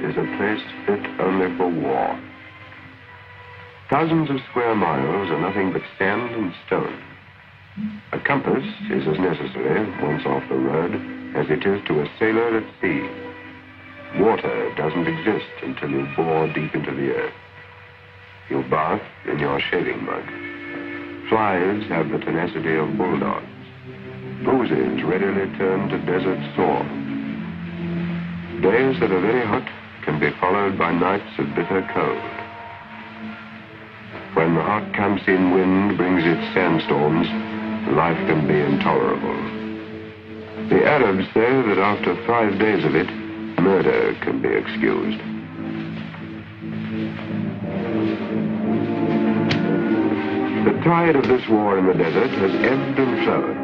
is a place fit only for war. Thousands of square miles are nothing but sand and stone. A compass is as necessary, once off the road, as it is to a sailor at sea. Water doesn't exist until you bore deep into the earth. You bath in your shaving mug. Flies have the tenacity of bulldogs. Bruises readily turn to desert sore. Days that are very hot can be followed by nights of bitter cold. When the hot comes-in wind brings its sandstorms, life can be intolerable. The Arabs say that after 5 days of it, murder can be excused. The tide of this war in the desert has ebbed and flowed.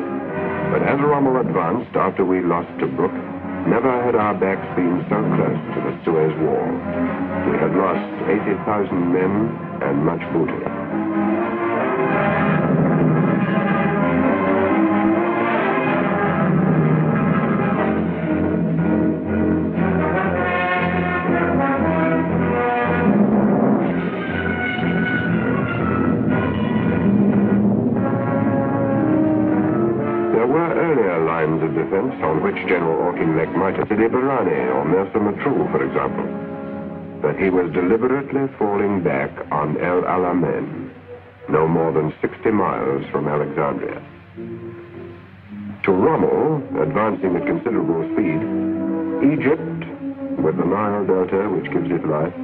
But as Rommel advanced after we lost Tobruk, never had our backs been so close to the Suez War. We had lost 80,000 men and much booty. Of defense on which General Auchinleck might have Sidi Barani or Mercer Matruh, for example. But he was deliberately falling back on El Alamein, no more than 60 miles from Alexandria. To Rommel, advancing at considerable speed, Egypt, with the Nile Delta which gives it life,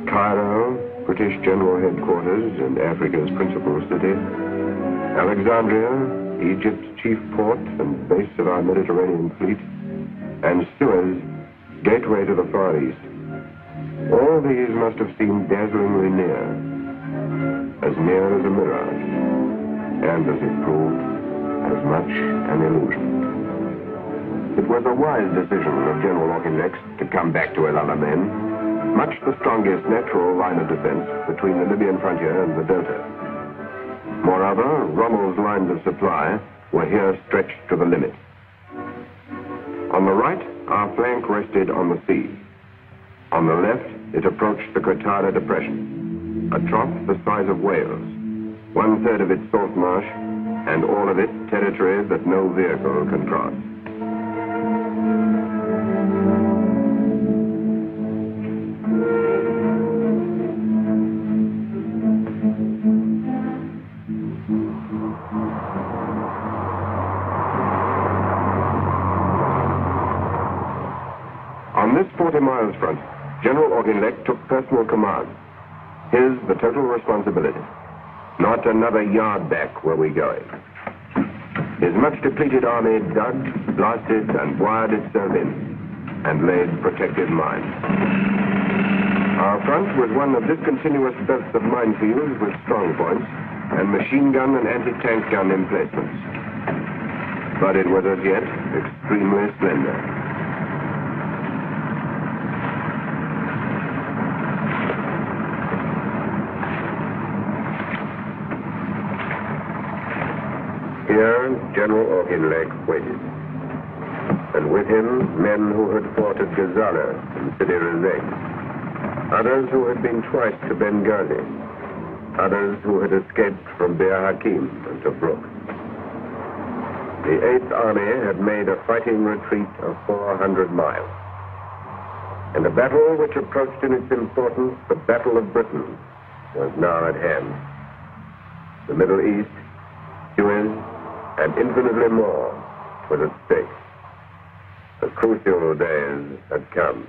Cairo, British General Headquarters and Africa's principal city, Alexandria, Egypt's chief port and base of our Mediterranean fleet, and Suez, gateway to the Far East. All these must have seemed dazzlingly near as a mirage, and as it proved, as much an illusion. It was a wise decision of General Auchinleck's to come back to El Alamein, much the strongest natural line of defense between the Libyan frontier and the Delta. Moreover, Rommel's lines of supply were here stretched to the limit. On the right, our flank rested on the sea. On the left, it approached the Qattara Depression, a trough the size of Wales, 1/3 of it salt marsh, and all of it territory that no vehicle can cross. On this 40 miles front, General Auchinleck took personal command. His the total responsibility. Not another yard back were we going. His much depleted army dug, blasted, and wired itself in, and laid protective mines. Our front was one of discontinuous belts of minefields with strong points, and machine gun and anti-tank gun emplacements. But it was as yet extremely slender. Here, General Auchinleck waited, and with him, men who had fought at Gazala and Sidi Rezegh, others who had been twice to Benghazi, others who had escaped from Bir Hakeim and Tobruk. The 8th Army had made a fighting retreat of 400 miles, and a battle which approached in its importance the Battle of Britain was now at hand. The Middle East, Suez, and infinitely more was at stake. The crucial days had come.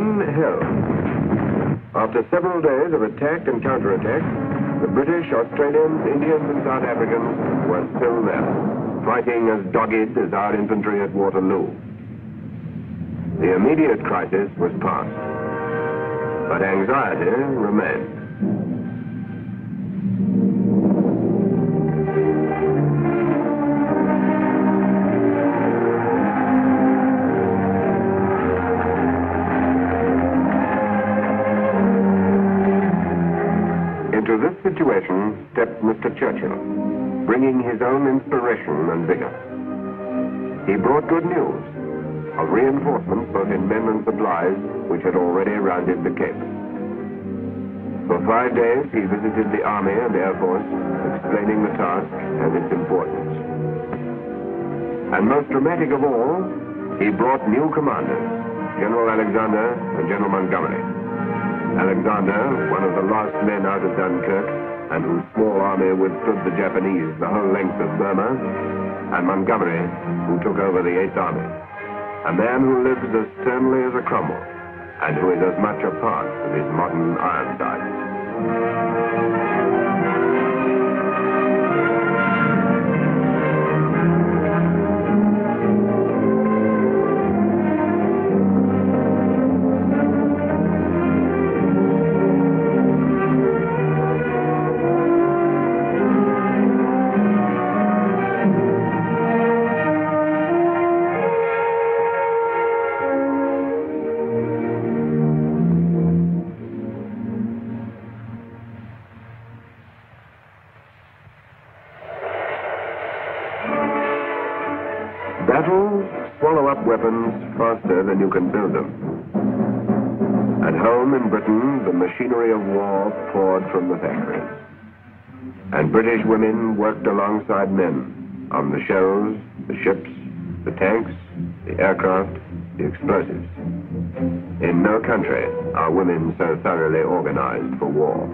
Britain held. After several days of attack and counterattack, the British, Australians, Indians, and South Africans were still there, fighting as dogged as our infantry at Waterloo. The immediate crisis was past, but anxiety remained. Into this situation stepped Mr. Churchill, bringing his own inspiration and vigor. He brought good news of reinforcements both in men and supplies which had already rounded the Cape. For 5 days he visited the Army and Air Force, explaining the task and its importance. And most dramatic of all, he brought new commanders, General Alexander and General Montgomery. Alexander, one of the last men out of Dunkirk, and whose small army withstood the Japanese the whole length of Burma, and Montgomery, who took over the 8th Army. A man who lives as sternly as a Cromwell, and who is as much a part of his modern Ironsides. Battles swallow up weapons faster than you can build them. At home in Britain, the machinery of war poured from the factories. And British women worked alongside men on the shells, the ships, the tanks, the aircraft, the explosives. In no country are women so thoroughly organized for war.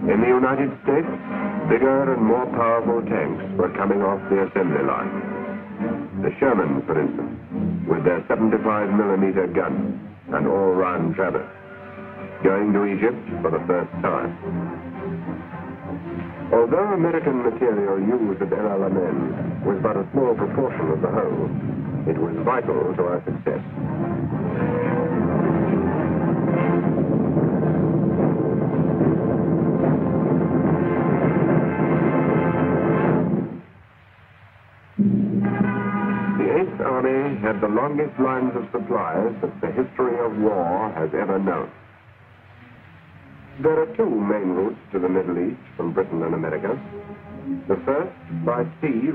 In the United States, bigger and more powerful tanks were coming off the assembly line. The Shermans, for instance, with their 75mm guns and all-round traverse, going to Egypt for the first time. Although American material used at El Alamein was but a small proportion of the whole, it was vital to our success. The 8th Army had the longest lines of supplies that the history of war has ever known. There are 2 main routes to the Middle East from Britain and America. The first by sea